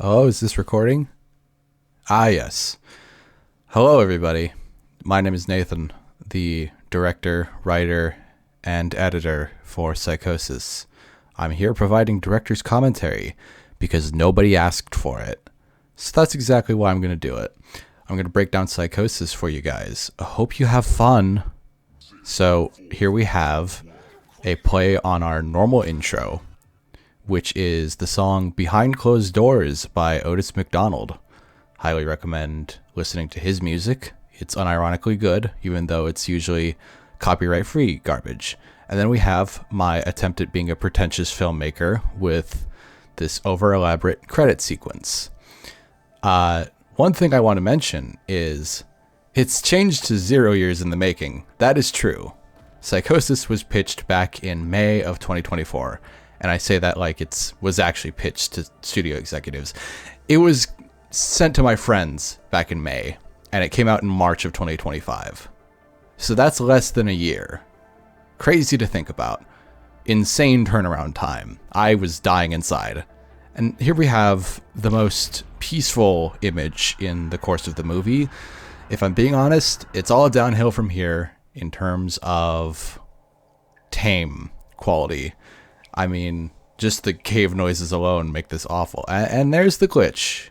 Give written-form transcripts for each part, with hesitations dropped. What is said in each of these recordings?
Oh, is this recording? Ah, yes. Hello, everybody. My name is Nathan, the director, writer, and editor for Psychosis. I'm here providing director's commentary because nobody asked for it. So that's exactly why I'm going to do it. I'm going to break down Psychosis for you guys. I hope you have fun. So here we have a play on our normal intro, which is the song Behind Closed Doors by Otis McDonald. Highly recommend listening to his music. It's unironically good, even though it's usually copyright-free garbage. And then we have my attempt at being a pretentious filmmaker with this over-elaborate credit sequence. One thing I want to mention is it's changed to 0 years in the making. That is true. Psychosis was pitched back in May of 2024. And I say that like it was actually pitched to studio executives. It was sent to my friends back in May, and it came out in March of 2025. So that's less than a year. Crazy to think about. Insane turnaround time. I was dying inside. And here we have the most peaceful image in the course of the movie. If I'm being honest, it's all downhill from here in terms of tame quality. I mean, just the cave noises alone make this awful. And there's the glitch.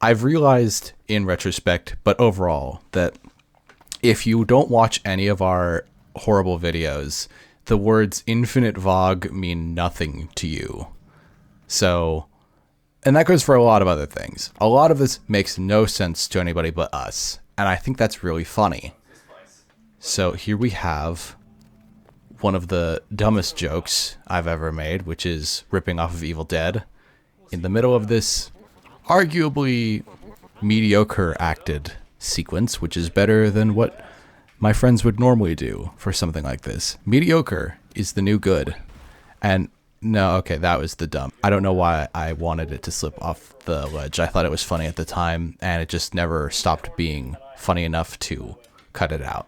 I've realized in retrospect, but overall, that if you don't watch any of our horrible videos, the words infinite VOG mean nothing to you. So, and that goes for a lot of other things. A lot of this makes no sense to anybody but us. And I think that's really funny. So here we have one of the dumbest jokes I've ever made, which is ripping off of Evil Dead, in the middle of this arguably mediocre acted sequence, which is better than what my friends would normally do for something like this. Mediocre is the new good. And no, okay, that was the dumb. I don't know why I wanted it to slip off the ledge. I thought it was funny at the time, and it just never stopped being funny enough to cut it out.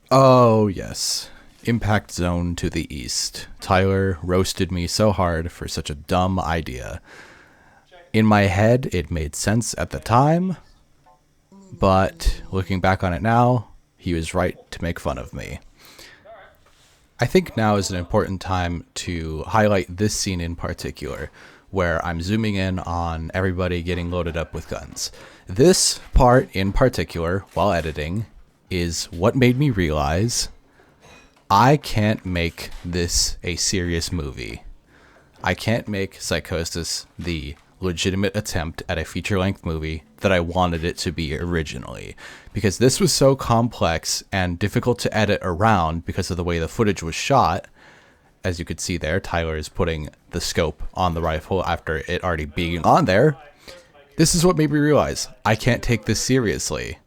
Oh, yes. Impact Zone to the east. Tyler roasted me so hard for such a dumb idea. In my head, it made sense at the time, but looking back on it now, he was right to make fun of me. I think now is an important time to highlight this scene in particular, where I'm zooming in on everybody getting loaded up with guns. This part in particular, while editing, is what made me realize I can't make this a serious movie. I can't make Psychosis the legitimate attempt at a feature-length movie that I wanted it to be originally, because this was so complex and difficult to edit around because of the way the footage was shot. As you could see there, Tyler is putting the scope on the rifle after it already being on there. This is what made me realize I can't take this seriously.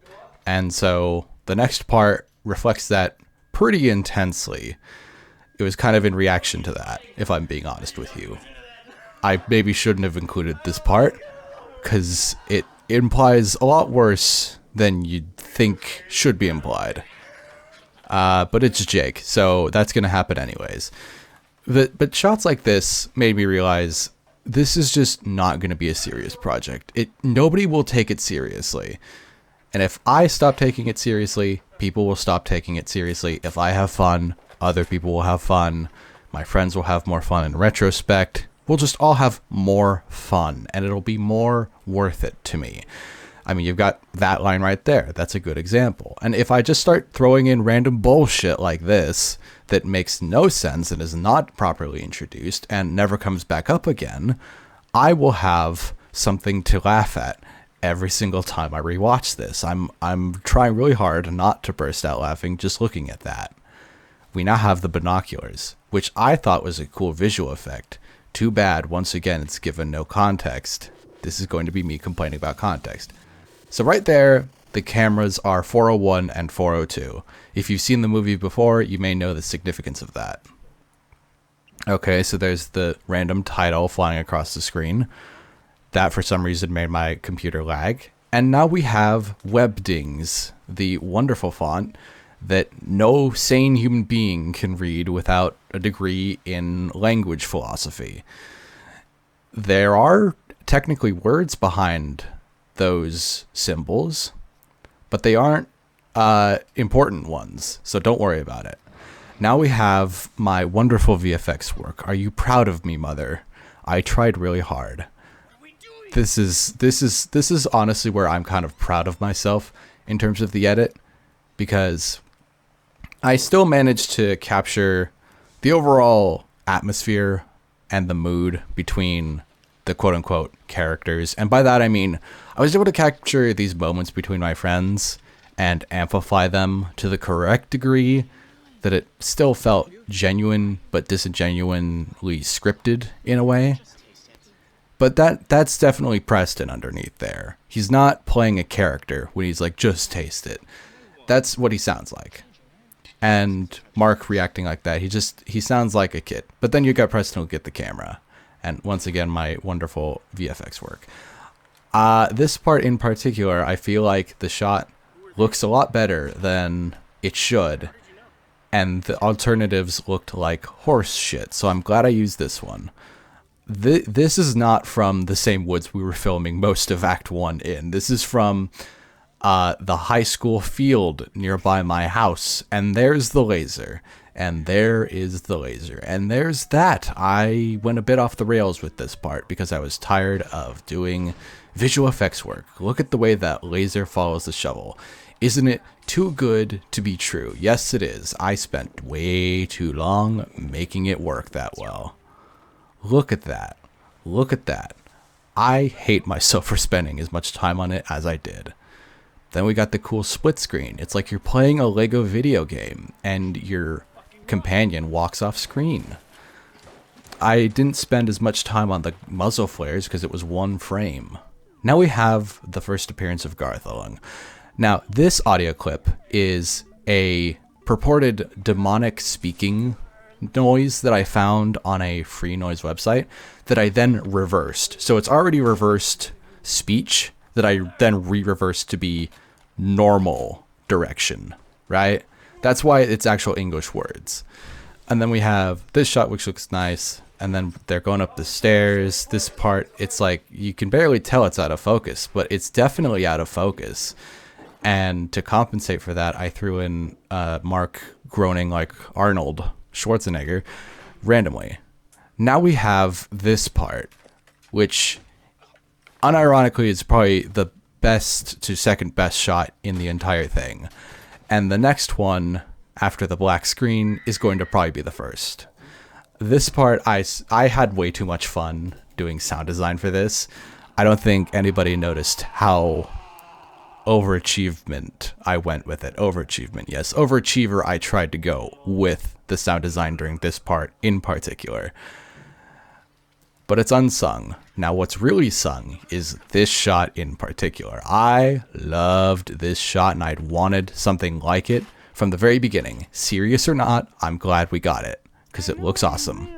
And so the next part reflects that pretty intensely. It was kind of in reaction to that, if I'm being honest with you. I maybe shouldn't have included this part, because it implies a lot worse than you'd think should be implied. But it's Jake, so that's going to happen anyways. But shots like this made me realize this is just not going to be a serious project. Nobody will take it seriously. And if I stop taking it seriously, people will stop taking it seriously. If I have fun, other people will have fun. My friends will have more fun in retrospect. We'll just all have more fun, and it'll be more worth it to me. I mean, you've got that line right there. That's a good example. And if I just start throwing in random bullshit like this that makes no sense and is not properly introduced and never comes back up again, I will have something to laugh at every single time I rewatch this. I'm trying really hard not to burst out laughing just looking at that. We now have the binoculars, which I thought was a cool visual effect. Too bad, once again, it's given no context. This is going to be me complaining about context. So right there, the cameras are 401 and 402. If you've seen the movie before, you may know the significance of that. Okay, so there's the random title flying across the screen. That, for some reason, made my computer lag. And now we have Webdings, the wonderful font that no sane human being can read without a degree in language philosophy. There are technically words behind those symbols, but they aren't important ones, so don't worry about it. Now we have my wonderful VFX work. Are you proud of me, Mother? I tried really hard. This is honestly where I'm kind of proud of myself in terms of the edit, because I still managed to capture the overall atmosphere and the mood between the quote-unquote characters. And by that I mean I was able to capture these moments between my friends and amplify them to the correct degree that it still felt genuine but disingenuinely scripted in a way. But that's definitely Preston underneath there. He's not playing a character when he's like, just taste it. That's what he sounds like. And Mark reacting like that, he sounds like a kid. But then you got Preston who'll get the camera. And once again, my wonderful VFX work. This part in particular, I feel like the shot looks a lot better than it should. And the alternatives looked like horse shit. So I'm glad I used this one. This is not from the same woods we were filming most of Act 1 in. This is from the high school field nearby my house. And there's the laser. And there is the laser. And there's that. I went a bit off the rails with this part because I was tired of doing visual effects work. Look at the way that laser follows the shovel. Isn't it too good to be true? Yes, it is. I spent way too long making it work that well. Look at that. Look at that. I hate myself for spending as much time on it as I did. Then we got the cool split screen. It's like you're playing a Lego video game and your companion walks off screen. I didn't spend as much time on the muzzle flares because it was one frame. Now we have the first appearance of Garthung. Now, this audio clip is a purported demonic speaking noise that I found on a free noise website that I then reversed. So it's already reversed speech that I then re-reversed to be normal direction, right? That's why it's actual English words. And then we have this shot, which looks nice. And then they're going up the stairs. This part, it's like you can barely tell it's out of focus, but it's definitely out of focus. And to compensate for that, I threw in Mark groaning like Arnold Schwarzenegger randomly. Now we have this part, which unironically is probably the best to second best shot in the entire thing. And the next one after the black screen is going to probably be the first. This part, I had way too much fun doing sound design for this. I don't think anybody noticed how overachievement I went with it. Overachievement, yes. Overachiever I tried to go with the sound design during this part in particular. But it's unsung. Now what's really sung is this shot in particular. I loved this shot and I'd wanted something like it from the very beginning. Serious or not, I'm glad we got it because it looks awesome.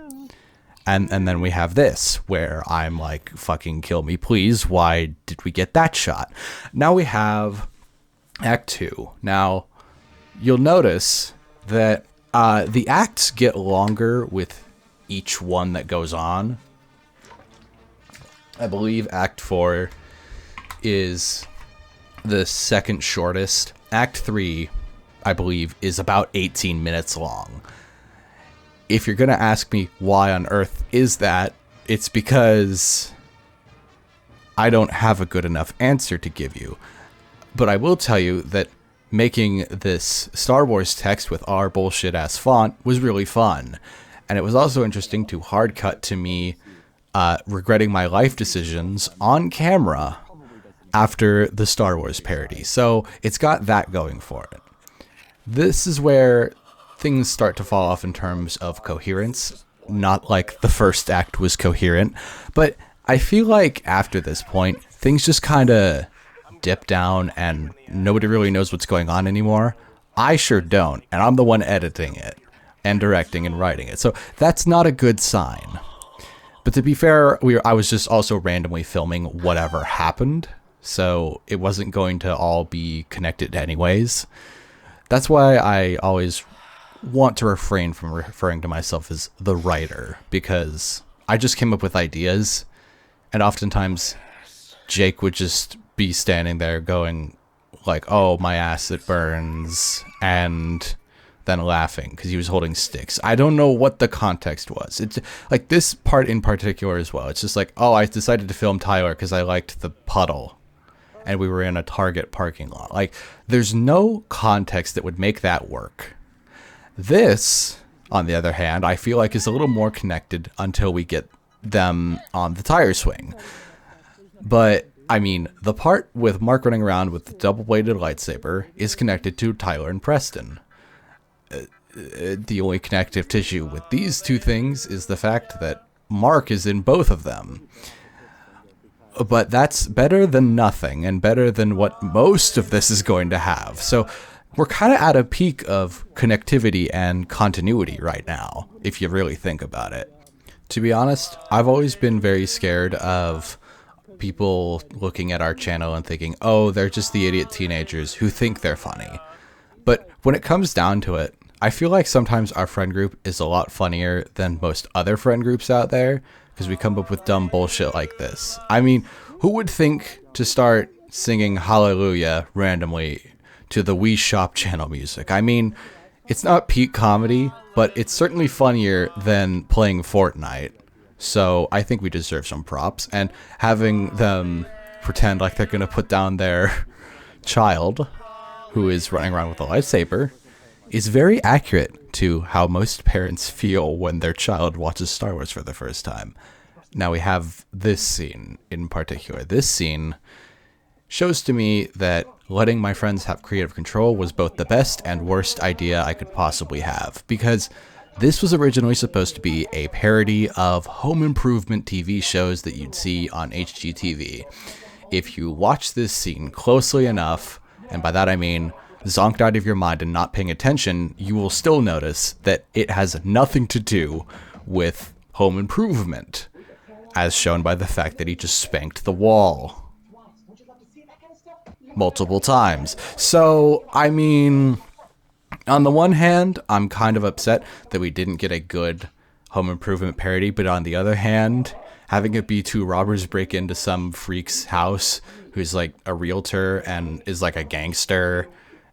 And then we have this, where I'm like, fucking kill me, please. Why did we get that shot? Now we have Act 2. Now, you'll notice that the acts get longer with each one that goes on. I believe Act 4 is the second shortest. Act 3, I believe, is about 18 minutes long. If you're going to ask me why on earth is that, it's because I don't have a good enough answer to give you. But I will tell you that making this Star Wars text with our bullshit ass font was really fun. And it was also interesting to hard cut to me regretting my life decisions on camera after the Star Wars parody. So it's got that going for it. This is where things start to fall off in terms of coherence. Not like the first act was coherent, but I feel like after this point, things just kind of dip down and nobody really knows what's going on anymore. I sure don't, and I'm the one editing it and directing and writing it. So that's not a good sign. But to be fair, I was just also randomly filming whatever happened, so it wasn't going to all be connected anyways. That's why I always want to refrain from referring to myself as the writer, because I just came up with ideas, and oftentimes Jake would just be standing there going like, oh, my ass, it burns, and then laughing because he was holding sticks. I don't know what the context was. It's like this part in particular as well. It's just like, oh, I decided to film Tyler because I liked the puddle and we were in a Target parking lot. Like, there's no context that would make that work. This, on the other hand, I feel like is a little more connected until we get them on the tire swing. But I mean, the part with Mark running around with the double-bladed lightsaber is connected to Tyler and Preston. The only connective tissue with these two things is the fact that Mark is in both of them. But that's better than nothing, and better than what most of this is going to have. So we're kind of at a peak of connectivity and continuity right now, if you really think about it. To be honest, I've always been very scared of people looking at our channel and thinking, oh, they're just the idiot teenagers who think they're funny. But when it comes down to it, I feel like sometimes our friend group is a lot funnier than most other friend groups out there, because we come up with dumb bullshit like this. I mean, who would think to start singing Hallelujah randomly to the Wii Shop channel music? I mean, it's not peak comedy, but it's certainly funnier than playing Fortnite. So I think we deserve some props, and having them pretend like they're going to put down their child who is running around with a lightsaber is very accurate to how most parents feel when their child watches Star Wars for the first time. Now we have this scene in particular. This scene shows to me that letting my friends have creative control was both the best and worst idea I could possibly have, because this was originally supposed to be a parody of home improvement TV shows that you'd see on HGTV. If you watch this scene closely enough, and by that I mean zonked out of your mind and not paying attention, you will still notice that it has nothing to do with home improvement, as shown by the fact that he just spanked the wall multiple times. So, I mean, on the one hand, I'm kind of upset that we didn't get a good home improvement parody, but on the other hand, having it be two robbers break into some freak's house who's like a realtor and is like a gangster,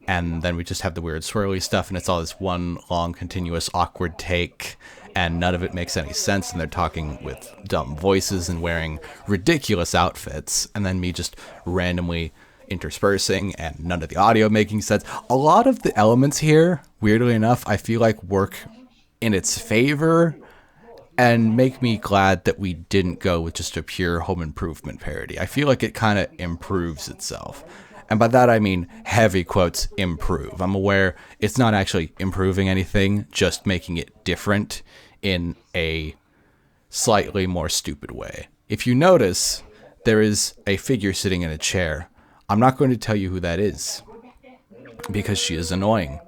and then we just have the weird swirly stuff, and it's all this one long, continuous, awkward take, and none of it makes any sense, and they're talking with dumb voices and wearing ridiculous outfits, and then me just randomly interspersing, and none of the audio making sense. A lot of the elements here, weirdly enough, I feel like work in its favor, and make me glad that we didn't go with just a pure home improvement parody. I feel like it kind of improves itself. And by that I mean heavy quotes, improve. I'm aware it's not actually improving anything, just making it different in a slightly more stupid way. If you notice, there is a figure sitting in a chair. I'm not going to tell you who that is, because she is annoying.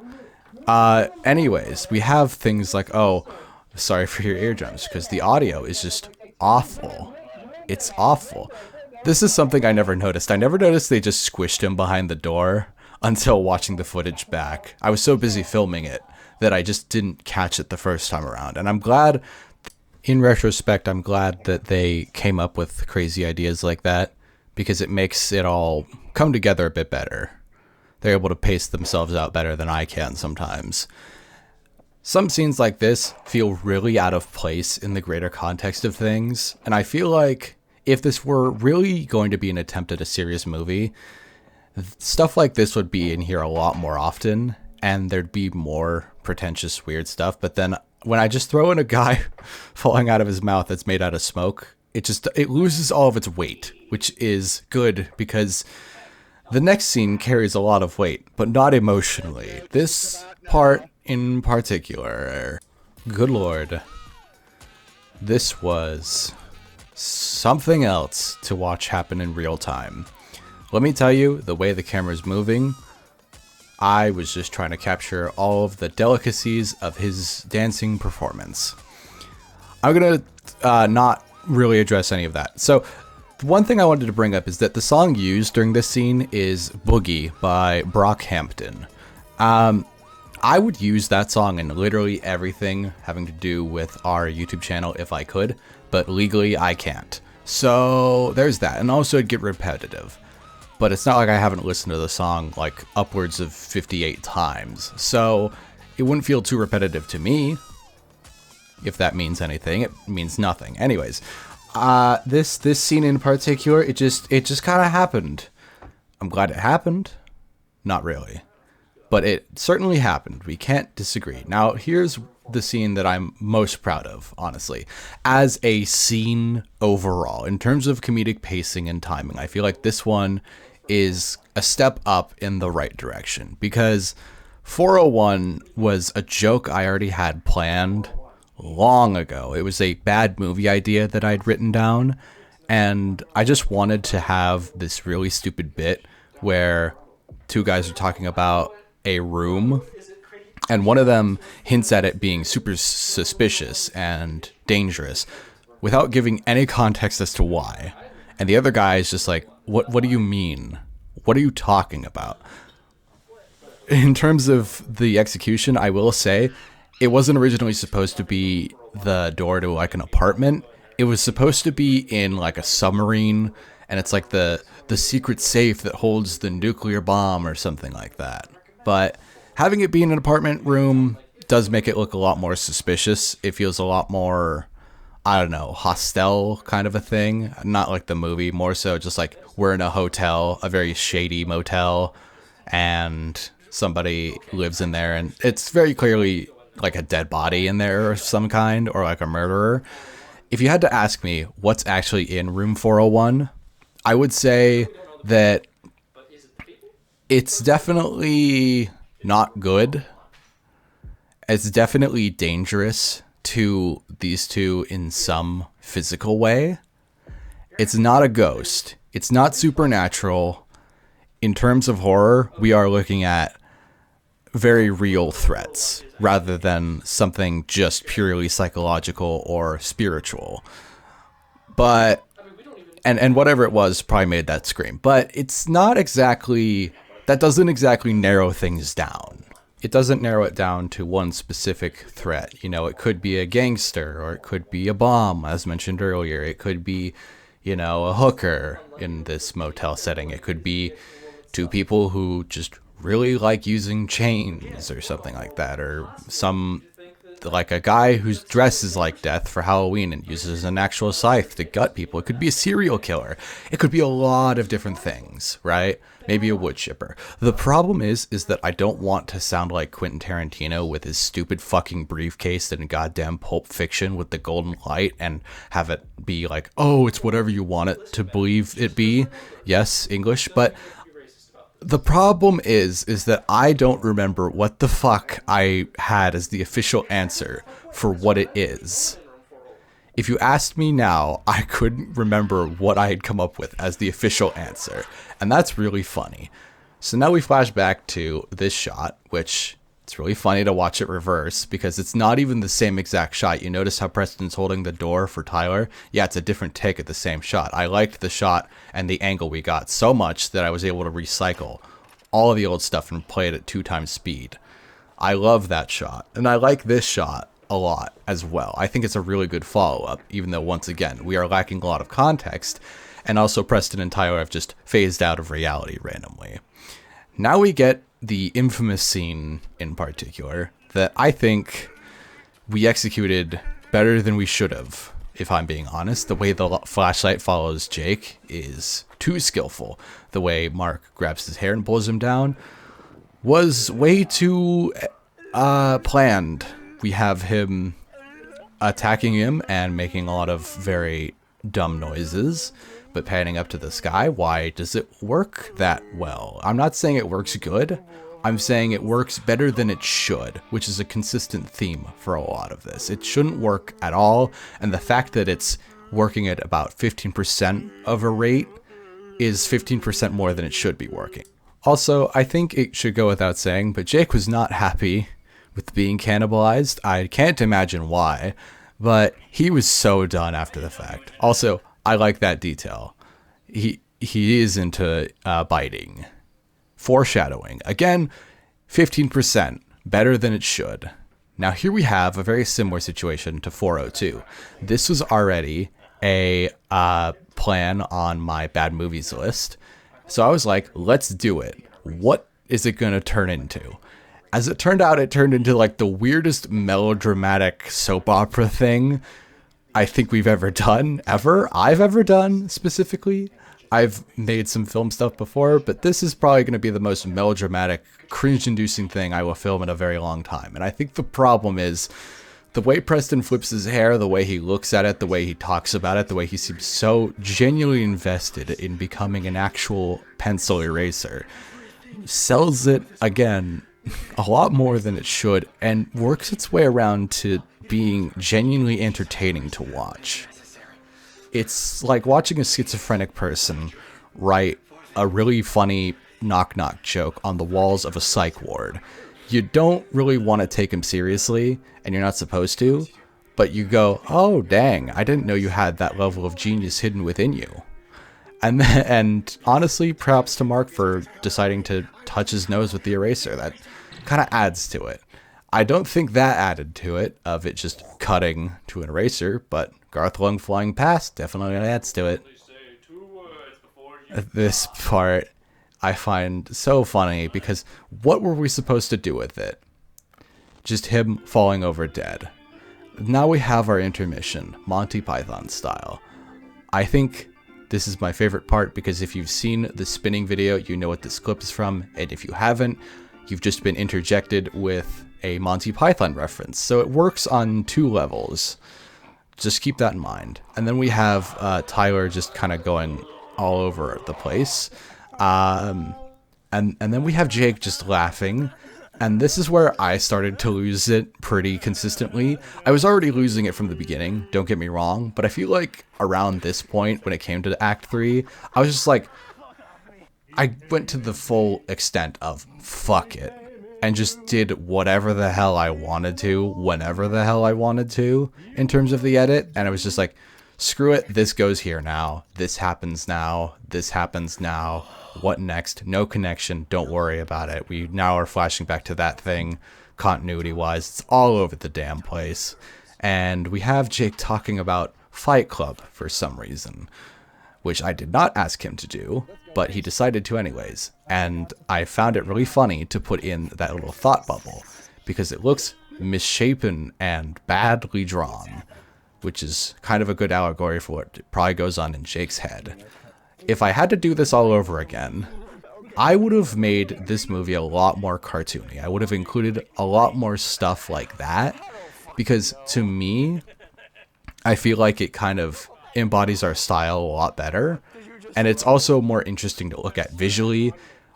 Anyways, we have things like, oh, sorry for your eardrums, because the audio is just awful. It's awful. This is something I never noticed. I never noticed they just squished him behind the door until watching the footage back. I was so busy filming it that I just didn't catch it the first time around. And I'm glad, in retrospect, I'm glad that they came up with crazy ideas like that, because it makes it all come together a bit better. They're able to pace themselves out better than I can sometimes. Some scenes like this feel really out of place in the greater context of things, and I feel like if this were really going to be an attempt at a serious movie, stuff like this would be in here a lot more often, and there'd be more pretentious, weird stuff. But then when I just throw in a guy falling out of his mouth that's made out of smoke, it loses all of its weight, which is good, because the next scene carries a lot of weight, but not emotionally. This part in particular, good lord, this was something else to watch happen in real time. Let me tell you, the way the camera's moving, I was just trying to capture all of the delicacies of his dancing performance. I'm gonna not really address any of that. So one thing I wanted to bring up is that the song used during this scene is Boogie by Brockhampton. I would use that song in literally everything having to do with our YouTube channel if I could, but legally I can't. So there's that. And also it'd get repetitive. But it's not like I haven't listened to the song like upwards of 58 times. So it wouldn't feel too repetitive to me. If that means anything, it means nothing. Anyways, this scene in particular, it just kind of happened. I'm glad it happened. Not really. But it certainly happened. We can't disagree. Now, here's the scene that I'm most proud of, honestly. As a scene overall, in terms of comedic pacing and timing, I feel like this one is a step up in the right direction. Because 401 was a joke I already had planned long ago. It was a bad movie idea that I'd written down. And I just wanted to have this really stupid bit where two guys are talking about a room, and one of them hints at it being super suspicious and dangerous without giving any context as to why. And the other guy is just like, what do you mean? What are you talking about? In terms of the execution, I will say it wasn't originally supposed to be the door to like an apartment. It was supposed to be in like a submarine, and it's like the secret safe that holds the nuclear bomb or something like that. But having it be in an apartment room does make it look a lot more suspicious. It feels a lot more, I don't know, hostel kind of a thing. Not like the movie, more so just like we're in a hotel, a very shady motel, and somebody lives in there, and it's very clearly like a dead body in there of some kind, or like a murderer. If you had to ask me what's actually in room 401, I would say that it's definitely not good. It's definitely dangerous to these two in some physical way. It's not a ghost. It's not supernatural. In terms of horror, we are looking at very real threats rather than something just purely psychological or spiritual. But and whatever it was probably made that scream. But it's not exactly, that doesn't exactly narrow things down. It doesn't narrow it down to one specific threat. You know, it could be a gangster, or it could be a bomb, as mentioned earlier. It could be, you know, a hooker in this motel setting. It could be two people who just really like using chains or something like that, or some, like a guy whose dress is like death for Halloween and uses an actual scythe to gut people. It could be a serial killer. It could be a lot of different things, right? Maybe a wood chipper. The problem is that I don't want to sound like Quentin Tarantino with his stupid fucking briefcase and goddamn Pulp Fiction with the golden light and have it be like, oh, it's whatever you want it to believe it be. Yes, English, but the problem is that I don't remember what the fuck I had as the official answer for what it is. If you asked me now, I couldn't remember what I had come up with as the official answer. And that's really funny. So now we flash back to this shot, which it's really funny to watch it reverse because it's not even the same exact shot. You notice how Preston's holding the door for Tyler? Yeah, it's a different take at the same shot. I liked the shot and the angle we got so much that I was able to recycle all of the old stuff and play it at 2x speed. I love that shot. And I like this shot a lot as well. I think it's a really good follow-up, even though, once again, we are lacking a lot of context, and also Preston and Tyler have just phased out of reality randomly. Now we get the infamous scene in particular that I think we executed better than we should have, if I'm being honest. The way the flashlight follows Jake is too skillful. The way Mark grabs his hair and pulls him down was way too planned. We have him attacking him and making a lot of very dumb noises, but panning up to the sky. Why does it work that well? I'm not saying it works good. I'm saying it works better than it should, which is a consistent theme for a lot of this. It shouldn't work at all, and the fact that it's working at about 15% of a rate is 15% more than it should be working. Also, I think it should go without saying, but Jake was not happy with being cannibalized. I can't imagine why, but he was so done after the fact. Also, I like that detail. He is into biting. Foreshadowing. Again, 15%, better than it should. Now here we have a very similar situation to 402. This was already a plan on my bad movies list. So I was like, let's do it. What is it going to turn into? As it turned out, it turned into like the weirdest melodramatic soap opera thing I think we've ever done, I've ever done specifically. I've made some film stuff before, but this is probably going to be the most melodramatic, cringe-inducing thing I will film in a very long time. And I think the problem is the way Preston flips his hair, the way he looks at it, the way he talks about it, the way he seems so genuinely invested in becoming an actual pencil eraser, sells it, again, a lot more than it should, and works its way around to being genuinely entertaining to watch. It's like watching a schizophrenic person write a really funny knock-knock joke on the walls of a psych ward. You don't really want to take him seriously, and you're not supposed to, but you go, oh dang, I didn't know you had that level of genius hidden within you. And honestly, props to Mark for deciding to touch his nose with the eraser. That kind of adds to it. I don't think that added to it, of it just cutting to an eraser, but Garth Lung flying past definitely adds to it. This part I find so funny, because what were we supposed to do with it? Just him falling over dead. Now we have our intermission, Monty Python style. I think this is my favorite part, because if you've seen the spinning video, you know what this clip is from, and if you haven't, you've just been interjected with a Monty Python reference. So it works on two levels. Just keep that in mind. And then we have Tyler just kind of going all over the place. And then we have Jake just laughing. And this is where I started to lose it pretty consistently. I was already losing it from the beginning, don't get me wrong, but I feel like around this point, when it came to Act 3, I was just like, I went to the full extent of fuck it, and just did whatever the hell I wanted to, whenever the hell I wanted to, in terms of the edit, and I was just like, screw it, this goes here now, this happens now, what next? No connection, don't worry about it. We now are flashing back to that thing, continuity-wise, it's all over the damn place. And we have Jake talking about Fight Club for some reason, which I did not ask him to do, but he decided to anyways. And I found it really funny to put in that little thought bubble, because it looks misshapen and badly drawn, which is kind of a good allegory for what probably goes on in Jake's head. If I had to do this all over again, I would have made this movie a lot more cartoony. I would have included a lot more stuff like that, because to me, I feel like it kind of embodies our style a lot better, and it's also more interesting to look at visually,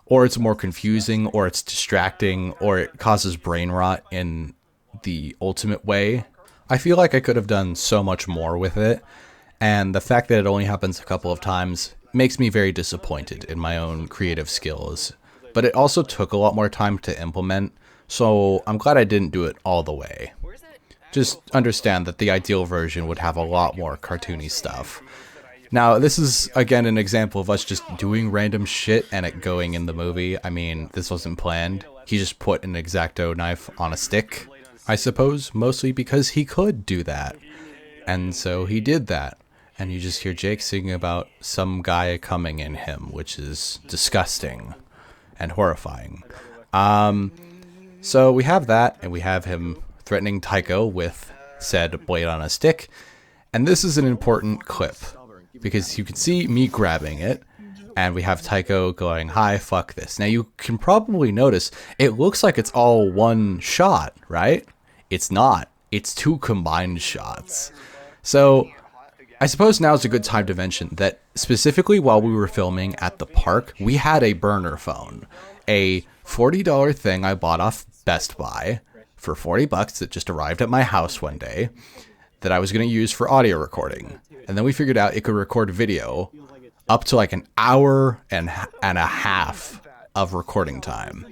or it's more confusing, or it's distracting, or it causes brain rot in the ultimate way. I feel like I could have done so much more with it, and the fact that it only happens a couple of times makes me very disappointed in my own creative skills. But it also took a lot more time to implement, so I'm glad I didn't do it all the way. Just understand that the ideal version would have a lot more cartoony stuff. Now, this is, again, an example of us just doing random shit and it going in the movie. I mean, this wasn't planned. He just put an X-Acto knife on a stick, I suppose, mostly because he could do that. And so he did that. And you just hear Jake singing about some guy coming in him, which is disgusting and horrifying. So we have that, and we have him threatening Tycho with said blade on a stick. And this is an important clip, because you can see me grabbing it, and we have Tycho going, hi, fuck this. Now you can probably notice, it looks like it's all one shot, right? It's not. It's two combined shots. So I suppose now is a good time to mention that specifically while we were filming at the park, we had a burner phone, a $40 thing I bought off Best Buy for $40 that just arrived at my house one day that I was going to use for audio recording. And then we figured out it could record video up to like an hour and a half of recording time.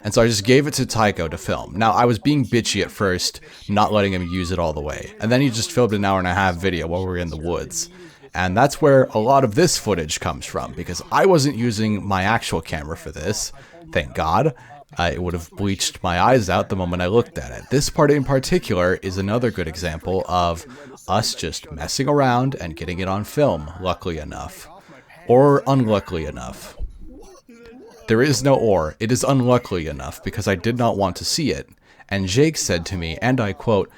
And so I just gave it to Tycho to film. Now, I was being bitchy at first, not letting him use it all the way. And then he just filmed an hour and a half video while we were in the woods. And that's where a lot of this footage comes from, because I wasn't using my actual camera for this, thank God. I would have bleached my eyes out the moment I looked at it. This part in particular is another good example of us just messing around and getting it on film, luckily enough. Or unluckily enough. There is no or. It is unluckily enough because I did not want to see it. And Jake said to me, and I quote,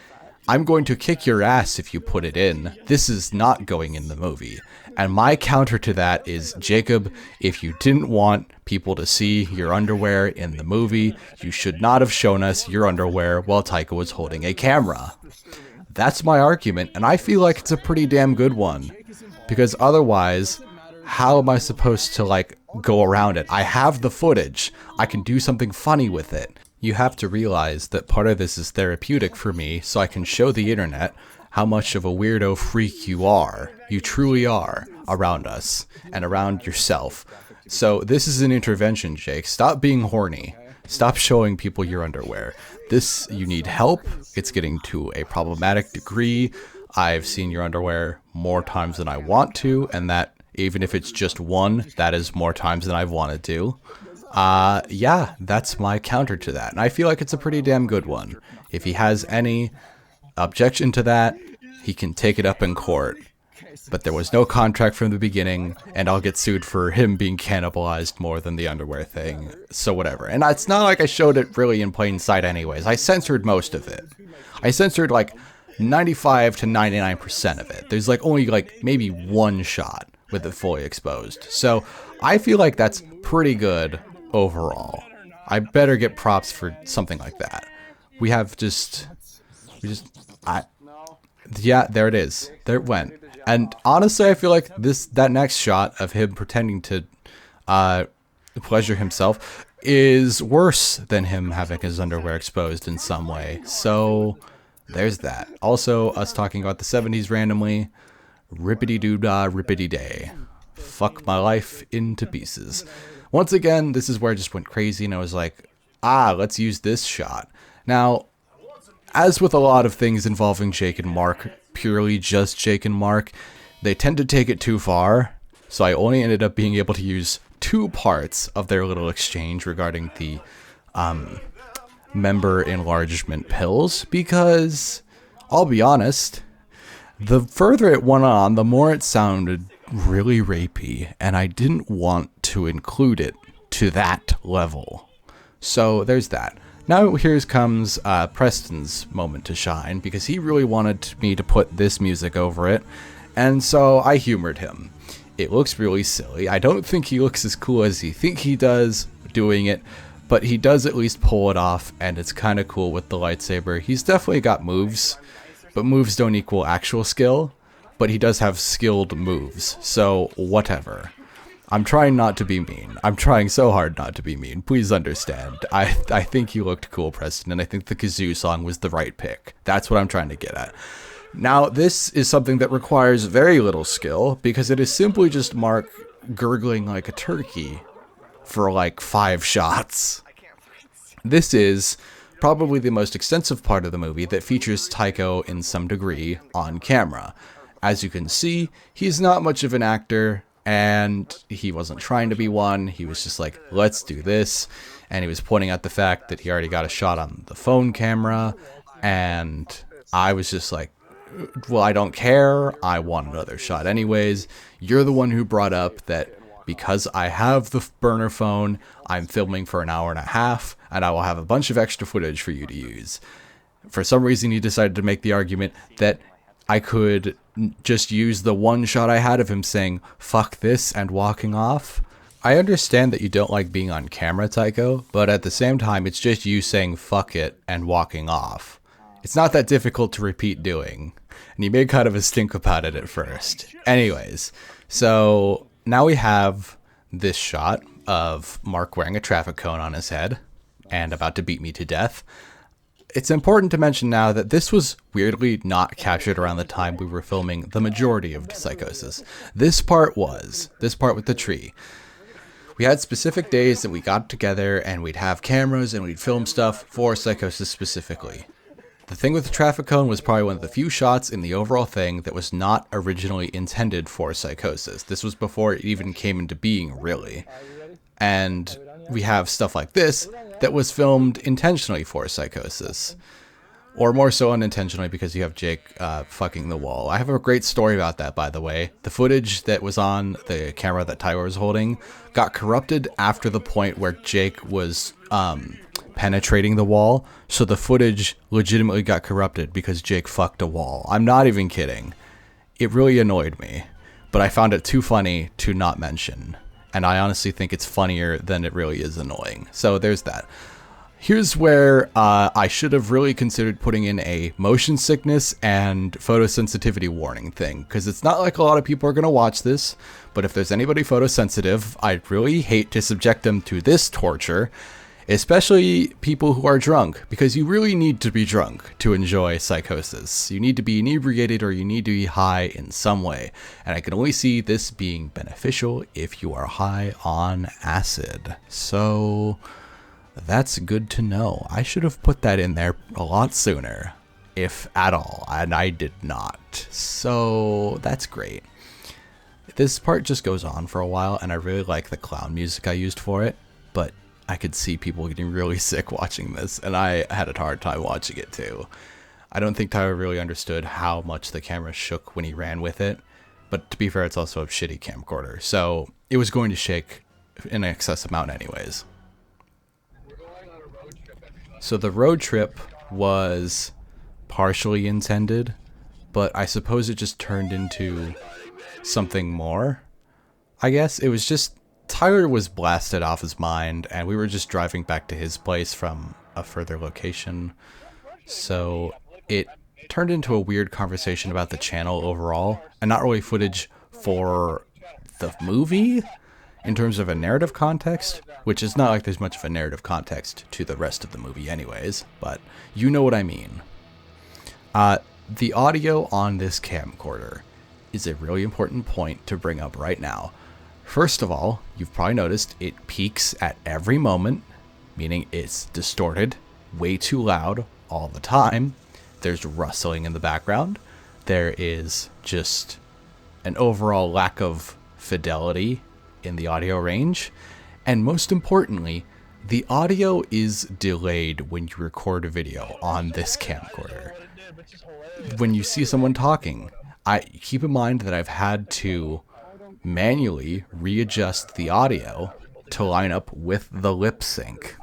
"I'm going to kick your ass if you put it in. This is not going in the movie." And my counter to that is, Jacob, if you didn't want people to see your underwear in the movie, you should not have shown us your underwear while Taika was holding a camera. That's my argument, and I feel like it's a pretty damn good one. Because otherwise, how am I supposed to, go around it? I have the footage. I can do something funny with it. You have to realize that part of this is therapeutic for me, so I can show the internet how much of a weirdo freak you are. You truly are around us and around yourself. So this is an intervention, Jake. Stop being horny. Stop showing people your underwear. You need help. It's getting to a problematic degree. I've seen your underwear more times than I want to, and that, even if it's just one, that is more times than I've wanted to. Yeah, that's my counter to that. And I feel like it's a pretty damn good one. If he has any objection to that, he can take it up in court. But there was no contract from the beginning, and I'll get sued for him being cannibalized more than the underwear thing. So whatever. And it's not like I showed it really in plain sight anyways. I censored most of it. I censored 95 to 99% of it. There's only maybe one shot with it fully exposed. So I feel like that's pretty good overall. I better get props for something like that. Yeah, there it is. There it went. And honestly, I feel like that next shot of him pretending to pleasure himself is worse than him having his underwear exposed in some way. So there's that. Also, us talking about the 70s randomly. Rippity-doo-dah, rippity-day. Fuck my life into pieces. Once again, this is where I just went crazy and I was like, let's use this shot. Now, as with a lot of things involving Jake and Mark, purely just Jake and Mark, they tend to take it too far, so I only ended up being able to use 2 parts of their little exchange regarding the member enlargement pills, because, I'll be honest, the further it went on, the more it sounded really rapey, and I didn't want to include it to that level. So there's that. Now here comes Preston's moment to shine, because he really wanted me to put this music over it, and so I humored him. It looks really silly. I don't think he looks as cool as he think he does doing it, but he does at least pull it off, and it's kind of cool with the lightsaber. He's definitely got moves, but moves don't equal actual skill, but he does have skilled moves, so whatever. I'm trying not to be mean. I'm trying so hard not to be mean. Please understand. I think you looked cool, Preston, and I think the kazoo song was the right pick. That's what I'm trying to get at. Now, this is something that requires very little skill, because it is simply just Mark gurgling like a turkey for 5 shots. This is probably the most extensive part of the movie that features Taika in some degree on camera. As you can see, he's not much of an actor, and he wasn't trying to be one. He was just like, let's do this. And he was pointing out the fact that he already got a shot on the phone camera. And I was just like, well, I don't care. I want another shot anyways. You're the one who brought up that because I have the burner phone, I'm filming for an hour and a half, and I will have a bunch of extra footage for you to use. For some reason, he decided to make the argument that I could just use the one shot I had of him saying, fuck this, and walking off. I understand that you don't like being on camera, Taika, but at the same time, it's just you saying fuck it and walking off. It's not that difficult to repeat doing, and he made kind of a stink about it at first. Anyways, so now we have this shot of Mark wearing a traffic cone on his head and about to beat me to death. It's important to mention now that this was weirdly not captured around the time we were filming the majority of Psychosis. This part with the tree. We had specific days that we got together and we'd have cameras and we'd film stuff for Psychosis specifically. The thing with the traffic cone was probably one of the few shots in the overall thing that was not originally intended for Psychosis. This was before it even came into being, really. And we have stuff like this that was filmed intentionally for Psychosis. Or more so unintentionally because you have Jake fucking the wall. I have a great story about that, by the way. The footage that was on the camera that Tyler was holding got corrupted after the point where Jake was penetrating the wall. So the footage legitimately got corrupted because Jake fucked a wall. I'm not even kidding. It really annoyed me. But I found it too funny to not mention. And I honestly think it's funnier than it really is annoying. So there's that. Here's where I should have really considered putting in a motion sickness and photosensitivity warning thing, because it's not like a lot of people are going to watch this, but if there's anybody photosensitive, I'd really hate to subject them to this torture, especially people who are drunk, because you really need to be drunk to enjoy Psychosis. You need to be inebriated or you need to be high in some way, and I can only see this being beneficial if you are high on acid. So that's good to know. I should have put that in there a lot sooner, if at all, and I did not. So that's great. This part just goes on for a while, and I really like the clown music I used for it, but I could see people getting really sick watching this, and I had a hard time watching it too. I don't think Tyler really understood how much the camera shook when he ran with it, but to be fair, it's also a shitty camcorder, so it was going to shake in an excess amount anyways. So the road trip was partially intended, but I suppose it just turned into something more. I guess it was just Tyler was blasted off his mind, and we were just driving back to his place from a further location. So it turned into a weird conversation about the channel overall, and not really footage for the movie in terms of a narrative context, which is not like there's much of a narrative context to the rest of the movie anyways, but you know what I mean. The audio on this camcorder is a really important point to bring up right now. First of all, you've probably noticed it peaks at every moment, meaning it's distorted, way too loud all the time. There's rustling in the background. There is just an overall lack of fidelity in the audio range, and most importantly, the audio is delayed when you record a video on this camcorder. When you see someone talking, I keep in mind that I've had to manually readjust the audio to line up with the lip sync.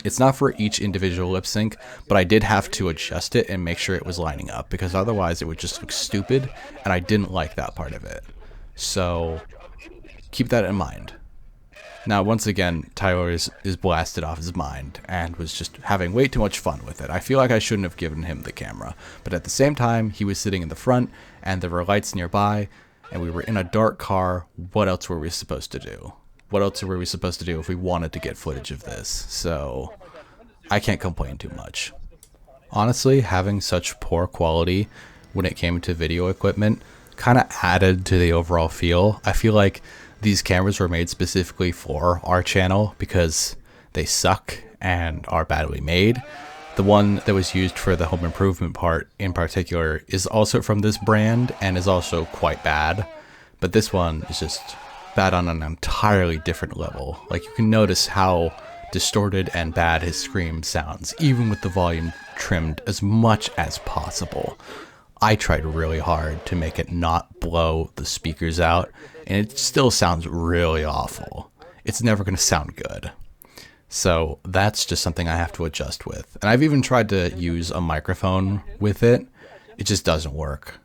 It's not for each individual lip sync, but I did have to adjust it and make sure it was lining up, because otherwise it would just look stupid, and I didn't like that part of it. So keep that in mind. Now, once again, Tyler is blasted off his mind and was just having way too much fun with it. I feel like I shouldn't have given him the camera, but at the same time, he was sitting in the front and there were lights nearby and we were in a dark car. What else were we supposed to do? What else were we supposed to do if we wanted to get footage of this? So I can't complain too much. Honestly, having such poor quality when it came to video equipment kind of added to the overall feel. I feel like these cameras were made specifically for our channel because they suck and are badly made. The one that was used for the home improvement part in particular is also from this brand and is also quite bad. But this one is just bad on an entirely different level. Like, you can notice how distorted and bad his scream sounds, even with the volume trimmed as much as possible. I tried really hard to make it not blow the speakers out, and it still sounds really awful. It's never going to sound good. So that's just something I have to adjust with. And I've even tried to use a microphone with it. It just doesn't work.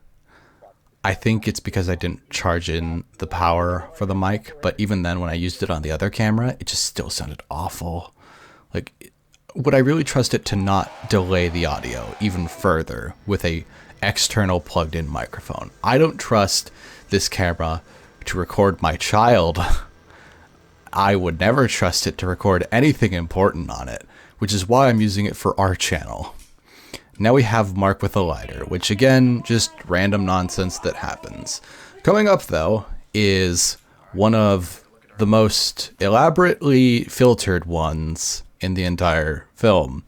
I think it's because I didn't charge in the power for the mic, but even then when I used it on the other camera, it just still sounded awful. Like, would I really trust it to not delay the audio even further with a external plugged in microphone? I don't trust this camera to record my child. I would never trust it to record anything important on it, which is why I'm using it for our channel. Now we have Mark with a lighter, which again, just random nonsense that happens. Coming up though is one of the most elaborately filtered ones in the entire film.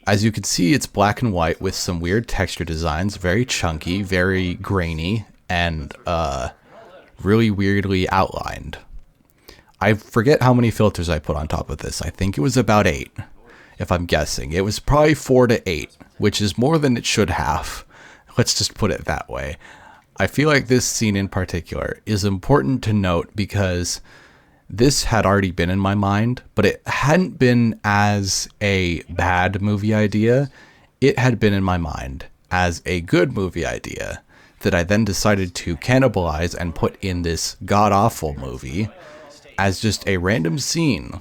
As you can see, it's black and white with some weird texture designs, very chunky, very grainy, and really weirdly outlined. I forget how many filters I put on top of this. I think it was about 8, if I'm guessing. It was probably 4 to 8, which is more than it should have. Let's just put it that way. I feel like this scene in particular is important to note because this had already been in my mind, but it hadn't been as a bad movie idea. It had been in my mind as a good movie idea that I then decided to cannibalize and put in this god-awful movie as just a random scene.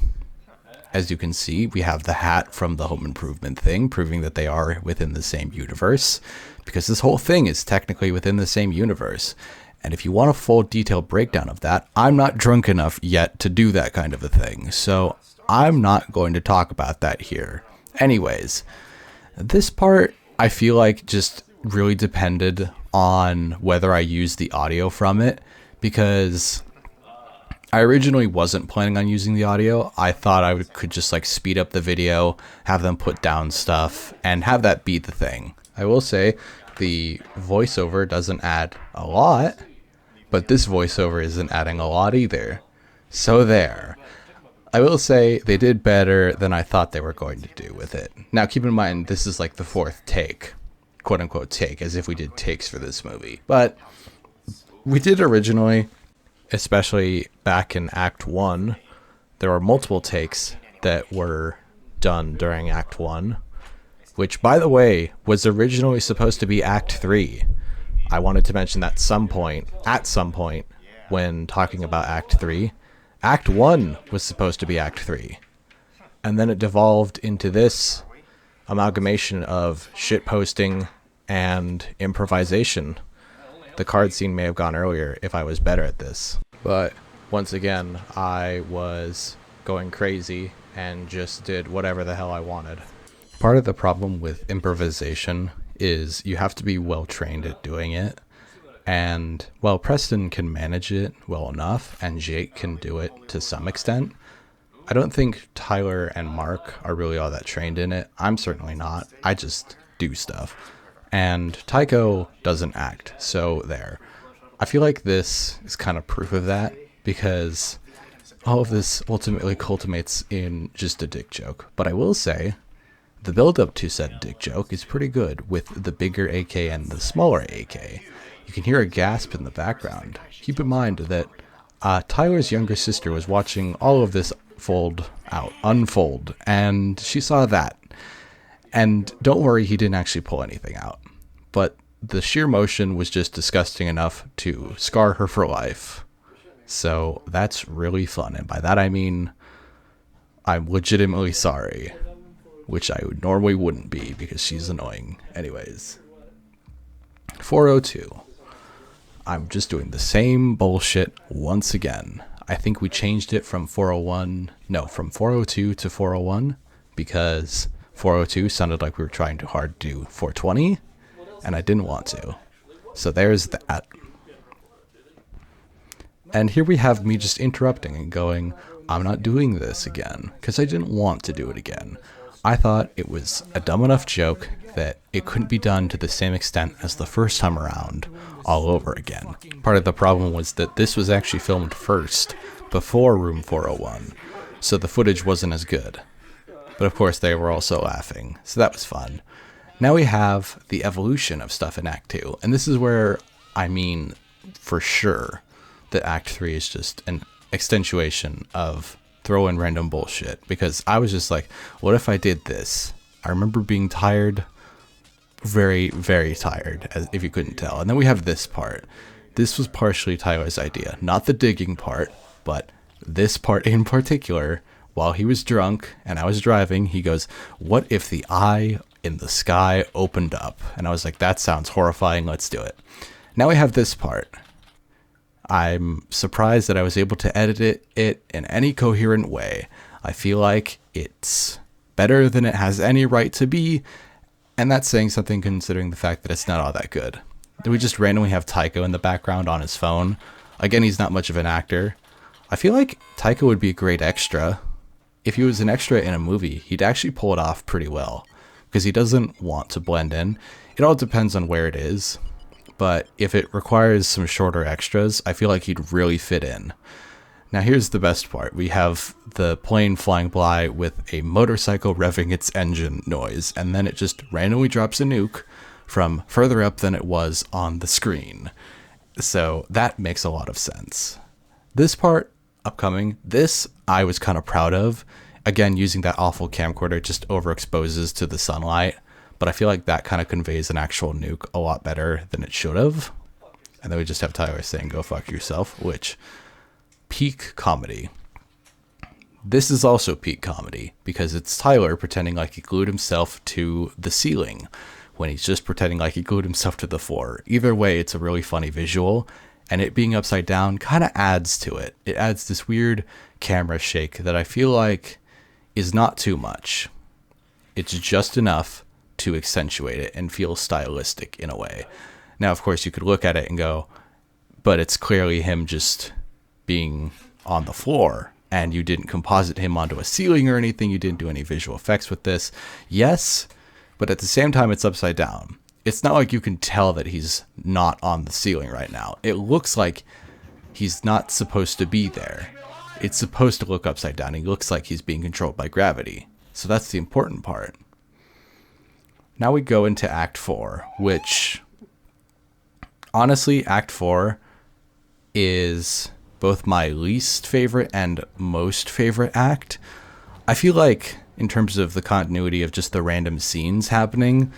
As you can see, we have the hat from the Home Improvement thing, proving that they are within the same universe, because this whole thing is technically within the same universe. And if you want a full detailed breakdown of that, I'm not drunk enough yet to do that kind of a thing, so I'm not going to talk about that here. Anyways, this part I feel like just really depended on whether I used the audio from it, because I originally wasn't planning on using the audio. I thought I could just like speed up the video, have them put down stuff, and have that be the thing. I will say the voiceover doesn't add a lot, but this voiceover isn't adding a lot either. So there. I will say they did better than I thought they were going to do with it. Now keep in mind, this is like the 4th take, quote unquote take, as if we did takes for this movie. But we did originally, especially back in Act 1, there were multiple takes that were done during Act 1, which, by the way, was originally supposed to be Act 3. I wanted to mention that at some point, when talking about Act 3, Act 1 was supposed to be Act 3. And then it devolved into this amalgamation of shitposting and improvisation. The card scene may have gone earlier if I was better at this. But once again, I was going crazy and just did whatever the hell I wanted. Part of the problem with improvisation is you have to be well trained at doing it. And while Preston can manage it well enough and Jake can do it to some extent, I don't think Tyler and Mark are really all that trained in it. I'm certainly not. I just do stuff. And Tycho doesn't act, so there. I feel like this is kind of proof of that, because all of this ultimately culminates in just a dick joke. But I will say, the build-up to said dick joke is pretty good, with the bigger AK and the smaller AK. You can hear a gasp in the background. Keep in mind that Tyler's younger sister was watching all of this unfold, and she saw that. And don't worry, he didn't actually pull anything out. But the sheer motion was just disgusting enough to scar her for life. So that's really fun. And by that I mean, I'm legitimately sorry. Which I normally wouldn't be, because she's annoying. Anyways. 402. I'm just doing the same bullshit once again. I think we changed it from 402 to 401, because 402 sounded like we were trying too hard to do 420, and I didn't want to. So there's that. And here we have me just interrupting and going, I'm not doing this again, because I didn't want to do it again. I thought it was a dumb enough joke that it couldn't be done to the same extent as the first time around, all over again. Part of the problem was that this was actually filmed first, before Room 401, so the footage wasn't as good. But of course they were also laughing, so that was fun. Now we have the evolution of stuff in Act 2, and this is where I mean for sure that Act 3 is just an extenuation of throw in random bullshit, because I was just like, what if I did this? I remember being tired, very, very tired, as if you couldn't tell. And then we have this part. This was partially Tyler's idea, not the digging part, but this part in particular. While he was drunk and I was driving, he goes, what if the eye in the sky opened up? And I was like, that sounds horrifying, let's do it. Now we have this part. I'm surprised that I was able to edit it in any coherent way. I feel like it's better than it has any right to be, and that's saying something considering the fact that it's not all that good. We just randomly have Tycho in the background on his phone. Again, he's not much of an actor. I feel like Tycho would be a great extra. If he was an extra in a movie, he'd actually pull it off pretty well, because he doesn't want to blend in. It all depends on where it is. But if it requires some shorter extras, I feel like he'd really fit in. Now here's the best part. We have the plane flying by with a motorcycle revving its engine noise, and then it just randomly drops a nuke from further up than it was on the screen. So that makes a lot of sense. This part, upcoming, this I was kind of proud of. Again, using that awful camcorder just overexposes to the sunlight, but I feel like that kind of conveys an actual nuke a lot better than it should have. And then we just have Tyler saying, "Go fuck yourself," which, peak comedy. This is also peak comedy because it's Tyler pretending like he glued himself to the ceiling when he's just pretending like he glued himself to the floor. Either way, it's a really funny visual, and it being upside down kind of adds to it. It adds this weird camera shake that I feel like is not too much. It's just enough to accentuate it and feel stylistic in a way. Now, of course, you could look at it and go, but it's clearly him just being on the floor, and you didn't composite him onto a ceiling or anything. You didn't do any visual effects with this. Yes, but at the same time, it's upside down. It's not like you can tell that he's not on the ceiling right now. It looks like he's not supposed to be there. It's supposed to look upside down. He looks like he's being controlled by gravity. So that's the important part. Now we go into Act 4, which, honestly, Act 4 is both my least favorite and most favorite act. I feel like, in terms of the continuity of just the random scenes happening,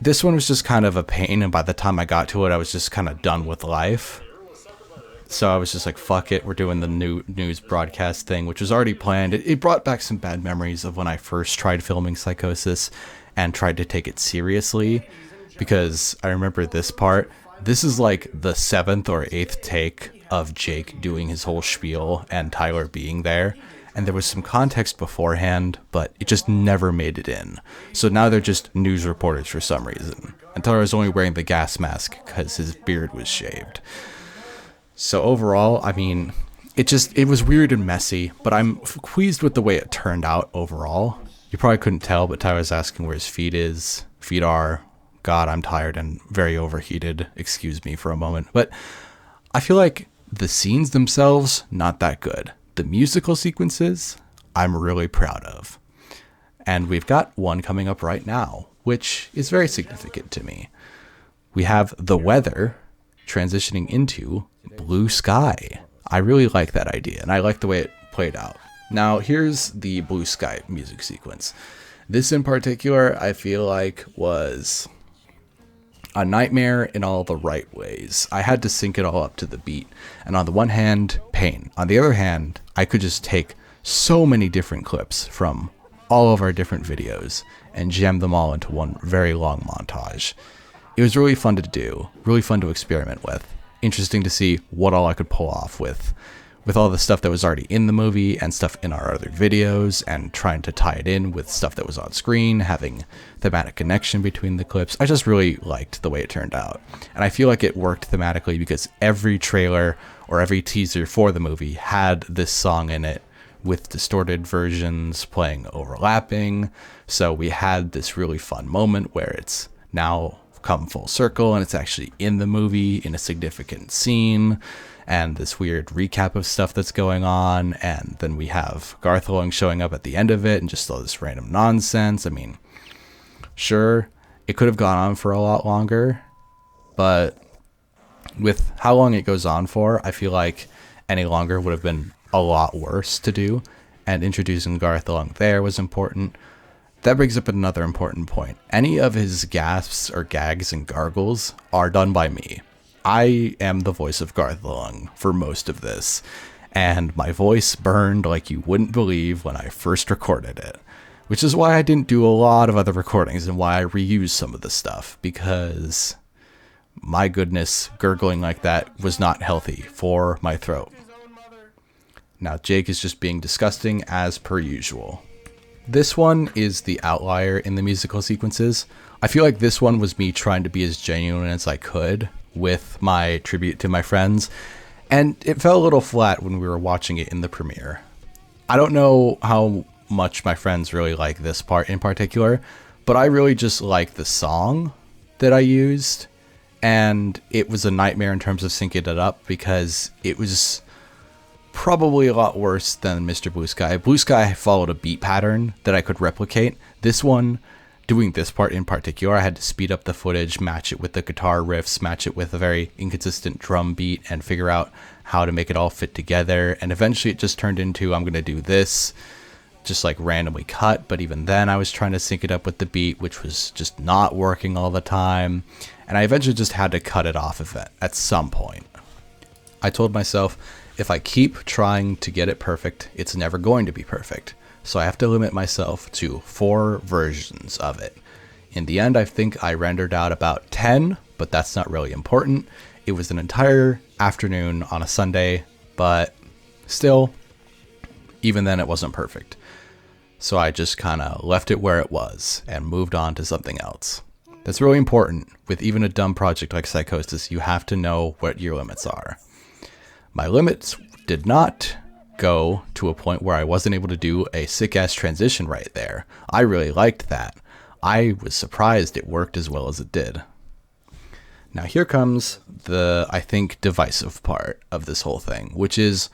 this one was just kind of a pain, and by the time I got to it, I was just kind of done with life. So I was just like, fuck it, we're doing the new news broadcast thing, which was already planned. It brought back some bad memories of when I first tried filming Psychosis and tried to take it seriously, because I remember this part. This is like the 7th or 8th take of Jake doing his whole spiel and Tyler being there. And there was some context beforehand, but it just never made it in. So now they're just news reporters for some reason. And Tyler was only wearing the gas mask because his beard was shaved. So overall, I mean, it was weird and messy, but I'm pleased with the way it turned out overall. You probably couldn't tell, but Tyler's asking where his feet are. God, I'm tired and very overheated. Excuse me for a moment. But I feel like the scenes themselves, not that good. The musical sequences, I'm really proud of. And we've got one coming up right now, which is very significant to me. We have the weather transitioning into blue sky. I really like that idea, and I like the way it played out. Now, here's the blue sky music sequence. This in particular, I feel like was a nightmare in all the right ways. I had to sync it all up to the beat. And on the one hand, pain. On the other hand, I could just take so many different clips from all of our different videos and jam them all into one very long montage. It was really fun to do, really fun to experiment with. Interesting to see what all I could pull off with all the stuff that was already in the movie and stuff in our other videos, and trying to tie it in with stuff that was on screen, having thematic connection between the clips. I just really liked the way it turned out. And I feel like it worked thematically because every trailer or every teaser for the movie had this song in it with distorted versions playing overlapping. So we had this really fun moment where it's now come full circle and it's actually in the movie in a significant scene, and this weird recap of stuff that's going on. And then we have Garth Lung showing up at the end of it and just all this random nonsense. I mean, sure, it could have gone on for a lot longer, but with how long it goes on for, I feel like any longer would have been a lot worse to do. And introducing Garth Lung there was important. That brings up another important point. Any of his gasps or gags and gargles are done by me. I am the voice of Garth Lung for most of this, and my voice burned like you wouldn't believe when I first recorded it, which is why I didn't do a lot of other recordings and why I reused some of the stuff, because my goodness, gurgling like that was not healthy for my throat. Now Jake is just being disgusting as per usual. This one is the outlier in the musical sequences. I feel like this one was me trying to be as genuine as I could with my tribute to my friends, and it fell a little flat when we were watching it in the premiere. I don't know how much my friends really like this part in particular, but I really just like the song that I used, and it was a nightmare in terms of syncing it up because it was probably a lot worse than Mr. Blue Sky. Blue Sky followed a beat pattern that I could replicate. This one, doing this part in particular, I had to speed up the footage, match it with the guitar riffs, match it with a very inconsistent drum beat, and figure out how to make it all fit together. And eventually it just turned into, I'm going to do this, just like randomly cut. But even then I was trying to sync it up with the beat, which was just not working all the time. And I eventually just had to cut it off of it at some point. I told myself, if I keep trying to get it perfect, it's never going to be perfect. So I have to limit myself to 4 versions of it. In the end, I think I rendered out about 10, but that's not really important. It was an entire afternoon on a Sunday, but still, even then it wasn't perfect. So I just kind of left it where it was and moved on to something else. That's really important. With even a dumb project like Psychosis, you have to know what your limits are. My limits did not go to a point where I wasn't able to do a sick-ass transition right there. I really liked that. I was surprised it worked as well as it did. Now here comes the, I think, divisive part of this whole thing, which is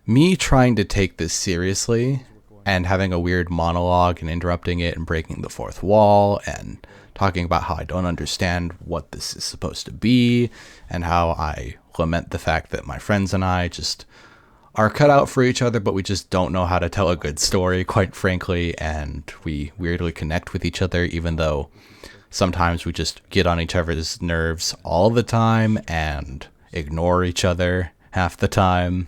me trying to take this seriously and having a weird monologue and interrupting it and breaking the fourth wall and talking about how I don't understand what this is supposed to be and how I lament the fact that my friends and I just are cut out for each other, but we just don't know how to tell a good story, quite frankly, and we weirdly connect with each other, even though sometimes we just get on each other's nerves all the time and ignore each other half the time.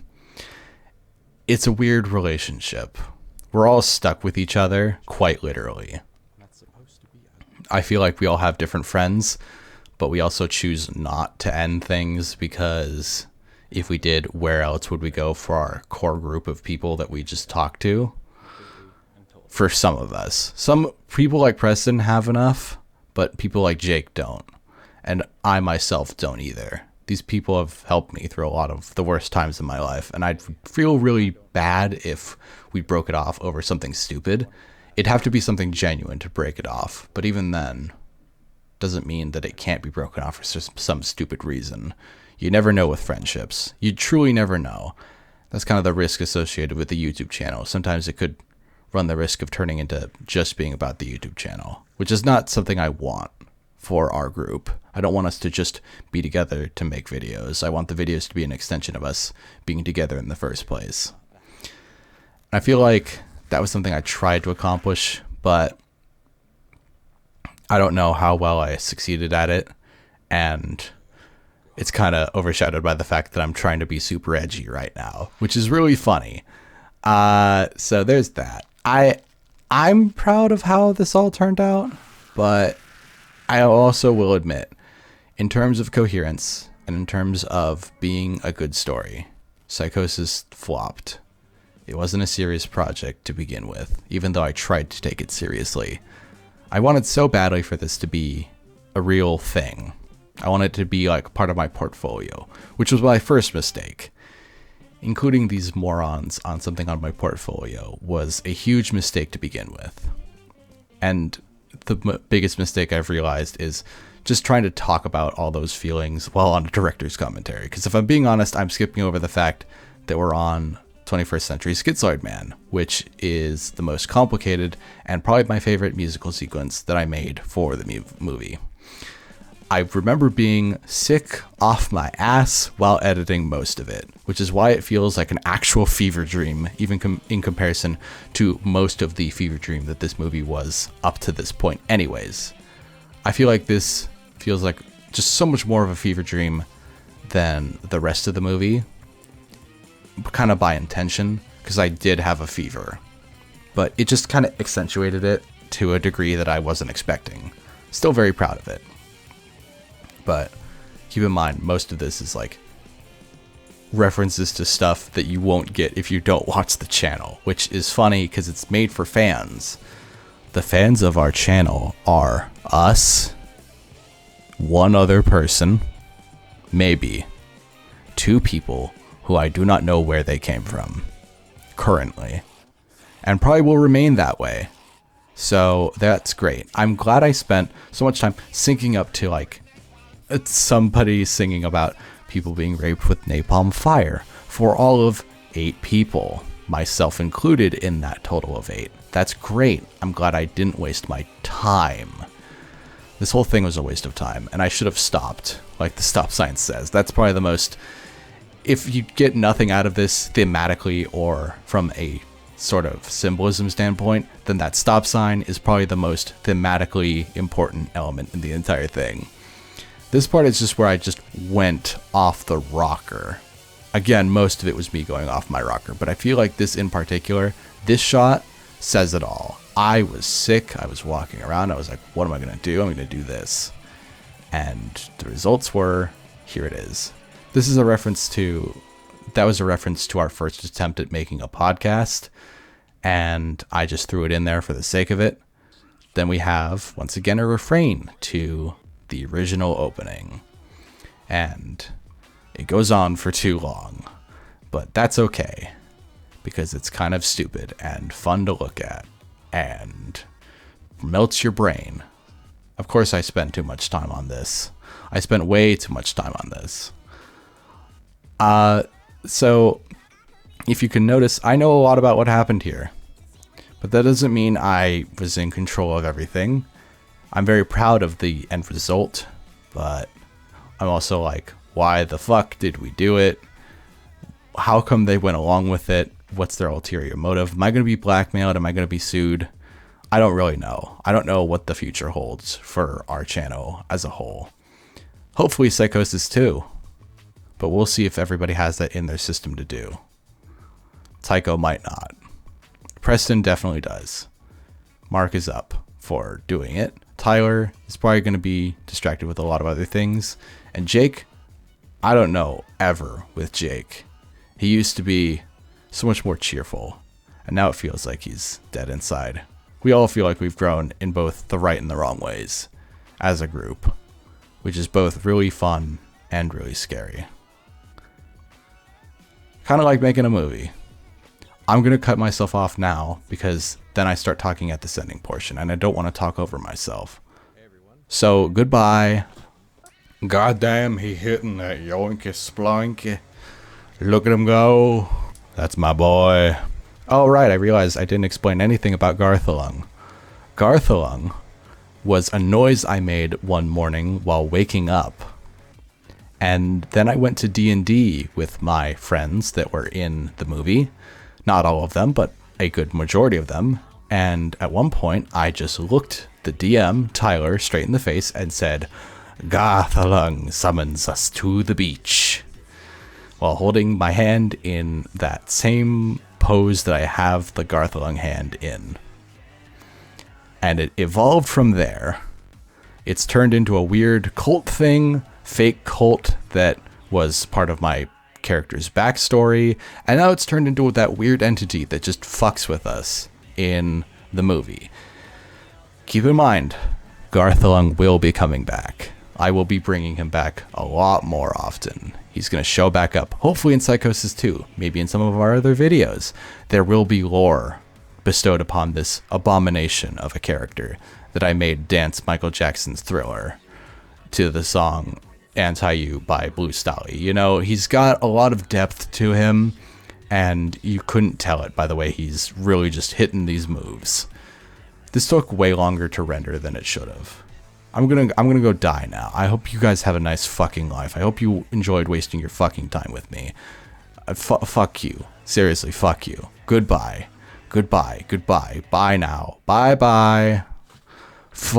It's a weird relationship. We're all stuck with each other, quite literally. I feel like we all have different friends, but we also choose not to end things because if we did, where else would we go for our core group of people that we just talk to? For some of us. Some people like Preston have enough, but people like Jake don't. And I myself don't either. These people have helped me through a lot of the worst times in my life, and I'd feel really bad if we broke it off over something stupid. It'd have to be something genuine to break it off, but even then, doesn't mean that it can't be broken off for some stupid reason. You never know with friendships. You truly never know. That's kind of the risk associated with the YouTube channel. Sometimes it could run the risk of turning into just being about the YouTube channel, which is not something I want for our group. I don't want us to just be together to make videos. I want the videos to be an extension of us being together in the first place. I feel like that was something I tried to accomplish, but I don't know how well I succeeded at it, and it's kind of overshadowed by the fact that I'm trying to be super edgy right now, which is really funny. So there's that. I'm proud of how this all turned out, but I also will admit, in terms of coherence and in terms of being a good story, Psychosis flopped. It wasn't a serious project to begin with, even though I tried to take it seriously. I wanted so badly for this to be a real thing. I wanted it to be like part of my portfolio, which was my first mistake. Including these morons on something on my portfolio was a huge mistake to begin with. And the biggest mistake I've realized is just trying to talk about all those feelings while on a director's commentary. Because if I'm being honest, I'm skipping over the fact that we're on 21st Century Schizoid Man, which is the most complicated and probably my favorite musical sequence that I made for the movie. I remember being sick off my ass while editing most of it, which is why it feels like an actual fever dream, even in comparison to most of the fever dream that this movie was up to this point anyways. I feel like this feels like just so much more of a fever dream than the rest of the movie, kind of by intention, because I did have a fever, but it just kind of accentuated it to a degree that I wasn't expecting. Still very proud of it. But keep in mind, most of this is like references to stuff that you won't get if you don't watch the channel, which is funny because it's made for fans. The fans of our channel are us, one other person, maybe 2 people who I do not know where they came from currently, and probably will remain that way. So that's great. I'm glad I spent so much time syncing up to like somebody singing about people being raped with napalm fire for all of 8 people, myself included in that total of 8. That's great. I'm glad I didn't waste my time. This whole thing was a waste of time, and I should have stopped, like the stop sign says. That's probably the most... If you get nothing out of this thematically or from a sort of symbolism standpoint, then that stop sign is probably the most thematically important element in the entire thing. This part is just where I just went off the rocker. Again, most of it was me going off my rocker, but I feel like this in particular, this shot says it all. I was sick. I was walking around. I was like, what am I going to do? I'm going to do this. And the results were, here it is. This is a reference to, that was a reference to our first attempt at making a podcast. And I just threw it in there for the sake of it. Then we have, once again, a refrain to the original opening. And it goes on for too long. But that's okay. Because it's kind of stupid and fun to look at. And melts your brain. Of course I spent too much time on this. I spent way too much time on this. So if you can notice, I know a lot about what happened here. But that doesn't mean I was in control of everything. I'm very proud of the end result. But I'm also like, why the fuck did we do it? How come they went along with it? What's their ulterior motive? Am I going to be blackmailed? Am I going to be sued? I don't really know. I don't know what the future holds for our channel as a whole. Hopefully Psychosis too. But we'll see if everybody has that in their system to do. Tycho might not. Preston definitely does. Mark is up for doing it. Tyler is probably going to be distracted with a lot of other things. And Jake, I don't know ever with Jake. He used to be so much more cheerful. And now it feels like he's dead inside. We all feel like we've grown in both the right and the wrong ways as a group, which is both really fun and really scary. Kind of like making a movie. I'm going to cut myself off now because then I start talking at the sending portion and I don't want to talk over myself. So goodbye. Goddamn, he hitting that yoinky sploinky. Look at him go. That's my boy. Oh, right, I realized I didn't explain anything about Garthalung. Garthalung was a noise I made one morning while waking up. And then I went to D&D with my friends that were in the movie. Not all of them, but a good majority of them. And at one point, I just looked the DM, Tyler, straight in the face and said, Garthalung summons us to the beach. While holding my hand in that same pose that I have the Garthalung hand in. And it evolved from there. It's turned into a weird cult thing, fake cult that was part of my character's backstory, and now it's turned into that weird entity that just fucks with us in the movie. Keep in mind, Garthalung will be coming back. I will be bringing him back a lot more often. He's going to show back up, hopefully in Psychosis 2, maybe in some of our other videos. There will be lore bestowed upon this abomination of a character that I made dance Michael Jackson's Thriller to the song Anti-You by Blue Stahli. You know, he's got a lot of depth to him, and you couldn't tell it by the way he's really just hitting these moves. This took way longer to render than it should have. I'm gonna go die now. I hope you guys have a nice fucking life. I hope you enjoyed wasting your fucking time with me. Fuck you. Seriously, fuck you. Goodbye. Goodbye. Goodbye. Bye now. Bye bye. Fuck.